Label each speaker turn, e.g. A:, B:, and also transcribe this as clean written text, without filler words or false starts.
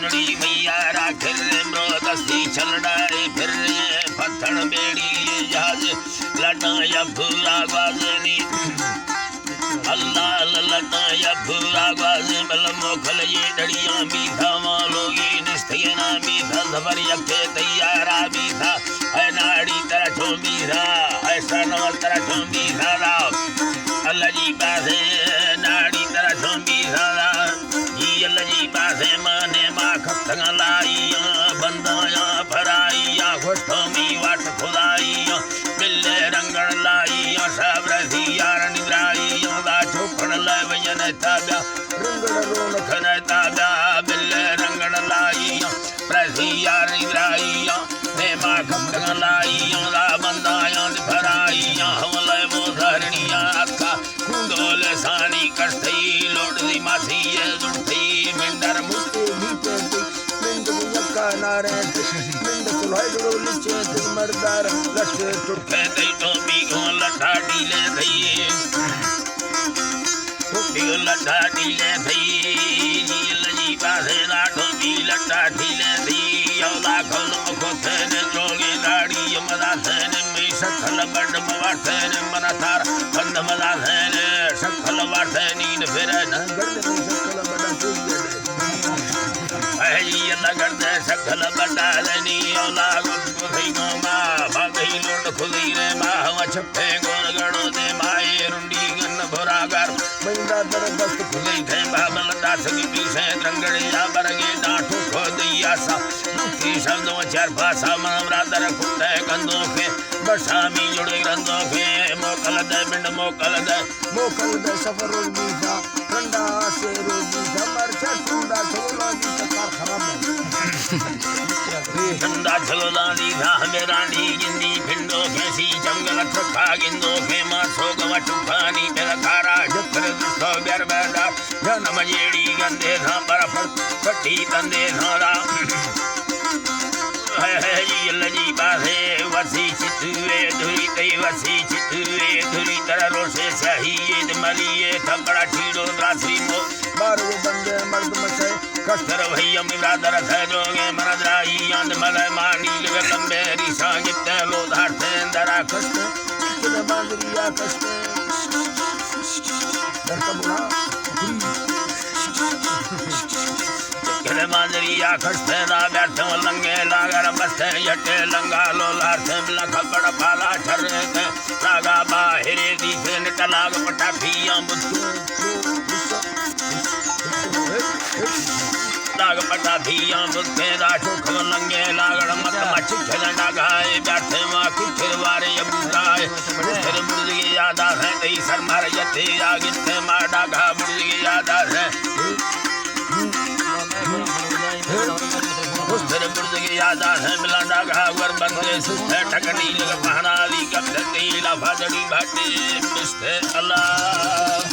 A: चुनड़ी मैया राखिर दस्ती चलड़ाए फिर पत्थर बेड़ी जहाज लटाया भूरा गाजनी अल्लाह लटाया भूरा गाज बल मोखल ये डड़िया मीठा मालोगी निस्थना मीठा सबर यके तैयारा मीठा है नाड़ी तरह ठो मीठा ऐसा नवल तरह ठो मीठा अल्लाह जी पासे नाड़ी तरह ठो मीठा जी अल्लाह जी पासे माने माँ खतंग लाइया बंदाया भराइया घोटो मी वाट खुदाइया बिल्ले रंगण लाइया सब रसी यार निद्राइया दा ठोकण लाइ वजन ताब्या रंगण रोन खन ताब्या बिल्ले रंगण लाइया रसी यार निद्राइया ने माँ खतंग लाइया दा बंदाया भराइया हमले मोधरणिया अक्का कुंडोल सानी कष्टई लोटदी मासी ये दुठई मिंडर मुस्ते मीटे मिंड मुयक्का नारे मिंड सुलाई डोली चे मर्दार लट्टे टुके दई तो मी को लटा डीले दई टुके लटा डीले दई नील जी पासे नाठो भी लटा डीले दई यौला खोल मुखो थेने जोगे दाड़ी यमदा थेने मी सकल बड़ मवाथे ने मना थार बंद मदा थेने सकल वाथे नीन फिर न गर्द में सकल बड़ा चुगे ये लगन दे सकल बड़ा नी औला गुद थई मा भागई लोट खुदी रे मा हम छपे गोर गड़ो दे माए रुंडी गन भोरागर बंदा दर दस्त खुदी थे बाबल दास की पीछे रंगड़िया बरगे डाठो खो दैया सा की शब्दों चार भाषा मनमरा दर खुदे गंदो के बसामी जुड़े रंदो के मोकल दे सफर रोगी था ठंडा से रोगी था मरचा ठंडा छोला दी तकार खराब ठंडा छोला दी था हमें रानी जिंदी फिंडो कैसी जंगल ठखा गिंदो के मासो गवट खानी तेरा खारा जत्र दुष्टो ब्यार बैदा जन्म जेड़ी गंदे था बर्फ कटी तंदे थारा है जी बाहे वसी चितुए धुरी तई वसी चितुए धुरी तरह रोसे सही ये मलिए थपड़ा ठीड़ो द्रासी मो बारो बंदे मर्द मसे कष्टर भैया मिरादर थे जोगे मनदराई अंध मले मानी लगे लंबेरी सांगित लो धारते दरा कष्ट किन बांदरिया कष्ट दरकबुला मांजरिया खस्ते ना बैठे लंगे लागर बस्ते यटे लंगा लो लारते लख बड़ पाला ठरते लागा बाहरे दीसे निकलाग पटाखियां बुद्धू लाग पटाखियां बुद्धे राठो खव लंगे लागड़ मत मच खेलना गाए बैठे मां की फिरवारे अबूराए फिर बुर्जी यादा है तई सरमार यते आगिते माडा घा बुर्जी यादा है उस फिर बुर्दगी यादा है मिलाना घावर बंदे सुस्ते टकनी लग पहनाली कब तक नीला फाजड़ी भाटी मिस्ते अल्लाह।